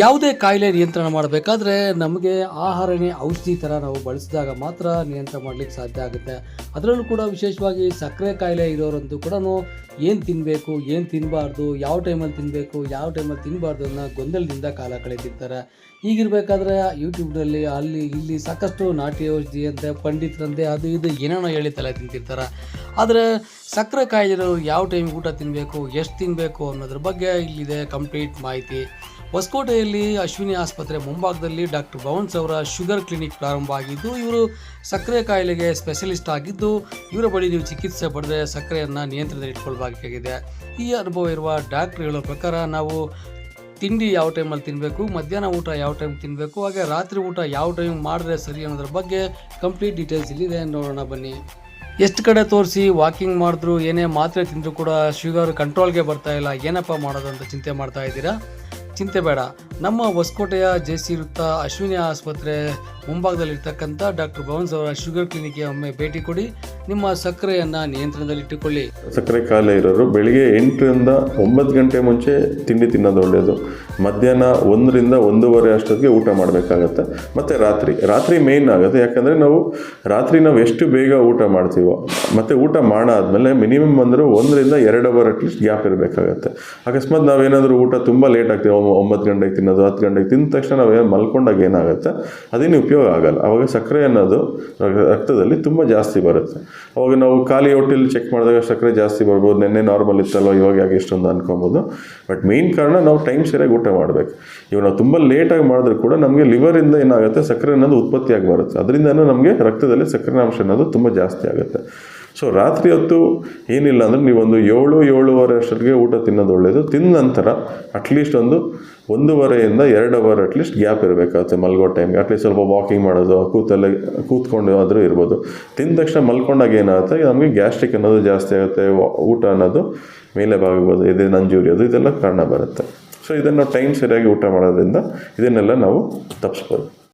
ಯಾವುದೇ ಕಾಯಿಲೆ ನಿಯಂತ್ರಣ ಮಾಡಬೇಕಾದ್ರೆ ನಮಗೆ ಆಹಾರನೇ ಔಷಧಿ ಥರ ನಾವು ಬಳಸಿದಾಗ ಮಾತ್ರ ನಿಯಂತ್ರಣ ಮಾಡಲಿಕ್ಕೆ ಸಾಧ್ಯ ಆಗುತ್ತೆ. ಅದರಲ್ಲೂ ಕೂಡ ವಿಶೇಷವಾಗಿ ಸಕ್ಕರೆ ಕಾಯಿಲೆ ಇರೋರಂತೂ ಕೂಡ ಏನು ತಿನ್ನಬೇಕು, ಏನು ತಿನ್ನಬಾರ್ದು, ಯಾವ ಟೈಮಲ್ಲಿ ತಿನ್ನಬೇಕು, ಯಾವ ಟೈಮಲ್ಲಿ ತಿನ್ನಬಾರ್ದು ಅನ್ನೋ ಗೊಂದಲದಿಂದ ಕಾಲ ಕಳೀತಿರ್ತಾರೆ. ಹೀಗಿರಬೇಕಾದ್ರೆ ಯೂಟ್ಯೂಬ್ನಲ್ಲಿ ಅಲ್ಲಿ ಇಲ್ಲಿ ಸಾಕಷ್ಟು ನಾಟಿ ಔಷಧಿ ಅಂತೆ, ಪಂಡಿತರಂತೆ, ಅದು ಇದು ಏನೇನೋ ಹೇಳಿ ತಲೆ ತಿಂತಿರ್ತಾರೆ. ಆದರೆ ಸಕ್ಕರೆ ಕಾಯಿಲೆ ಇರೋರು ಯಾವ ಟೈಮಿಗೆ ಊಟ ತಿನ್ನಬೇಕು, ಎಷ್ಟು ತಿನ್ನಬೇಕು ಅನ್ನೋದ್ರ ಬಗ್ಗೆ ಇಲ್ಲಿದೆ ಕಂಪ್ಲೀಟ್ ಮಾಹಿತಿ. ಹೊಸಕೋಟೆಯಲ್ಲಿ ಅಶ್ವಿನಿ ಆಸ್ಪತ್ರೆ ಮುಂಭಾಗದಲ್ಲಿ ಡಾಕ್ಟರ್ ಭವನ್ಸ್ ಅವರ ಶುಗರ್ ಕ್ಲಿನಿಕ್ ಪ್ರಾರಂಭ ಆಗಿದ್ದು, ಇವರು ಸಕ್ಕರೆ ಕಾಯಿಲೆಗೆ ಸ್ಪೆಷಲಿಸ್ಟ್ ಆಗಿದ್ದು, ಇವರ ಬಳಿ ನೀವು ಚಿಕಿತ್ಸೆ ಪಡೆದರೆ ಸಕ್ಕರೆಯನ್ನು ನಿಯಂತ್ರಣದಲ್ಲಿ ಇಟ್ಕೊಳ್ಬೇಕಾಗಿದೆ. ಈ ಅನುಭವ ಇರುವ ಡಾಕ್ಟ್ರ್ ಹೇಳೋ ಪ್ರಕಾರ ನಾವು ತಿಂಡಿ ಯಾವ ಟೈಮಲ್ಲಿ ತಿನ್ನಬೇಕು, ಮಧ್ಯಾಹ್ನ ಊಟ ಯಾವ ಟೈಮ್ ತಿನ್ನಬೇಕು, ಹಾಗೆ ರಾತ್ರಿ ಊಟ ಯಾವ ಟೈಮ್ ಮಾಡಿದ್ರೆ ಸರಿ ಅನ್ನೋದ್ರ ಬಗ್ಗೆ ಕಂಪ್ಲೀಟ್ ಡೀಟೇಲ್ಸ್ ಇಲ್ಲಿದೆ, ನೋಡೋಣ ಬನ್ನಿ. ಎಷ್ಟು ಕಡೆ ತೋರಿಸಿ ವಾಕಿಂಗ್ ಮಾಡಿದ್ರು, ಏನೇ ಮಾತ್ರೆ ತಿಂದರೂ ಕೂಡ ಶುಗರ್ ಕಂಟ್ರೋಲ್ಗೆ ಬರ್ತಾ ಇಲ್ಲ, ಏನಪ್ಪ ಮಾಡೋದು ಅಂತ ಚಿಂತೆ ಮಾಡ್ತಾ ಇದ್ದೀರಾ? ಚಿಂತೆ ಬೇಡ. ನಮ್ಮ ಹೊಸಕೋಟೆಯ ಜೆಸಿ ವೃತ್ತ ಅಶ್ವಿನಿ ಆಸ್ಪತ್ರೆ ಮುಂಭಾಗದಲ್ಲಿರ್ತಕ್ಕಂಥ ಡಾಕ್ಟರ್ ಭವನ್ಸ್ ಅವರ ಶುಗರ್ ಕ್ಲಿನಿಕ್ಗೆ ಒಮ್ಮೆ ಭೇಟಿ ಕೊಡಿ. ನಿಮ್ಮ ಸಕ್ಕರೆಯನ್ನು ನಿಯಂತ್ರಣದಲ್ಲಿಟ್ಟುಕೊಳ್ಳಿ. ಸಕ್ಕರೆ ಕಾಯಿಲೆ ಇರೋರು ಬೆಳಿಗ್ಗೆ 8 ರಿಂದ 9 ಗಂಟೆ ಮುಂಚೆ ತಿಂಡಿ ತಿನ್ನೋದು ಒಳ್ಳೆಯದು. ಮಧ್ಯಾಹ್ನ 1 ರಿಂದ 1:30 ಅಷ್ಟೊತ್ತಿಗೆ ಊಟ ಮಾಡಬೇಕಾಗತ್ತೆ. ಮತ್ತು ರಾತ್ರಿ ಮೇಯ್ನ್ ಆಗುತ್ತೆ. ಯಾಕಂದರೆ ರಾತ್ರಿ ನಾವು ಎಷ್ಟು ಬೇಗ ಊಟ ಮಾಡ್ತೀವೋ ಮತ್ತು ಊಟ ಮಾಡಾದ್ಮೇಲೆ ಮಿನಿಮಮ್ ಅಂದರೂ 1 ರಿಂದ 2 ಅವರ್ ಅಟ್ಲೀಸ್ಟ್ ಗ್ಯಾಪ್ ಇರಬೇಕಾಗತ್ತೆ. ಅಕಸ್ಮಾತ್ ನಾವೇನಾದರೂ ಊಟ ತುಂಬ ಲೇಟ್ ಆಗ್ತೀವಿ, 9 ಗಂಟೆಗೆ ತಿನ್ನೋದು, 10 ಗಂಟೆಗೆ ತಿಂದ ತಕ್ಷಣ ನಾವೇನು ಮಲ್ಕೊಂಡಾಗ ಏನಾಗುತ್ತೆ, ಅದೇನು ಉಪಯೋಗ ಆಗಲ್ಲ. ಆವಾಗ ಸಕ್ಕರೆ ಅನ್ನೋದು ರಕ್ತದಲ್ಲಿ ತುಂಬ ಜಾಸ್ತಿ ಬರುತ್ತೆ. ಅವಾಗ ನಾವು ಖಾಲಿ ಹೊಟ್ಟೆಲಿ ಚೆಕ್ ಮಾಡಿದಾಗ ಸಕ್ಕರೆ ಜಾಸ್ತಿ ಬರ್ಬೋದು, ನೆನ್ನೆ ನಾರ್ಮಲ್ ಇತ್ತಲ್ಲ, ಇವಾಗ ಯಾಕೆ ಇಷ್ಟೊಂದು ಅನ್ಕೊಬೋದು. ಬಟ್ ಮೇಯ್ನ್ ಕಾರಣ ನಾವು ಟೈಮ್ ಸರಿಯಾಗಿ ಊಟ ಮಾಡಬೇಕು. ಇವಾಗ ನಾವು ತುಂಬ ಲೇಟಾಗಿ ಮಾಡಿದ್ರು ಕೂಡ ನಮಗೆ ಲಿವರಿಂದ ಏನಾಗುತ್ತೆ, ಸಕ್ಕರೆ ಅನ್ನೋದು ಉತ್ಪತ್ತಿಯಾಗಿ ಬರುತ್ತೆ. ಅದರಿಂದನೂ ನಮಗೆ ರಕ್ತದಲ್ಲಿ ಸಕ್ಕರೆ ಅಂಶ ಅನ್ನೋದು ತುಂಬ ಜಾಸ್ತಿ ಆಗುತ್ತೆ. ಸೊ ರಾತ್ರಿ ಹೊತ್ತು ಏನಿಲ್ಲ ಅಂದರೆ ನೀವೊಂದು 7-7:30 ಅಷ್ಟೊತ್ತಿಗೆ ಊಟ ತಿನ್ನೋದು ಒಳ್ಳೆಯದು. ತಿಂದ ನಂತರ ಅಟ್ಲೀಸ್ಟ್ 1:30 ರಿಂದ 2 ಅವರ್ ಅಟ್ಲೀಸ್ಟ್ ಗ್ಯಾಪ್ ಇರಬೇಕಾಗುತ್ತೆ ಮಲ್ಗೋ ಟೈಮ್ಗೆ. ಅಟ್ಲೀಸ್ಟ್ ಸ್ವಲ್ಪ ವಾಕಿಂಗ್ ಮಾಡೋದು, ಕೂತ್ಕೊಂಡು ಆದರೂ ಇರ್ಬೋದು. ತಿಂದ ತಕ್ಷಣ ಮಲ್ಕೊಂಡಾಗ ಏನಾಗುತ್ತೆ, ನಮಗೆ ಗ್ಯಾಸ್ಟ್ರಿಕ್ ಅನ್ನೋದು ಜಾಸ್ತಿ ಆಗುತ್ತೆ, ಊಟ ಅನ್ನೋದು ಮೇಲೆ ಬಾಗ್ಬೋದು, ಎದೆ ನಂಜು ಉರಿಯೋದು, ಇದೆಲ್ಲ ಕಾರಣ ಬರುತ್ತೆ. ಸೊ ಇದನ್ನು ಟೈಮ್ ಸರಿಯಾಗಿ ಊಟ ಮಾಡೋದ್ರಿಂದ ಇದನ್ನೆಲ್ಲ ನಾವು ತಪ್ಪಿಸ್ಬೋದು.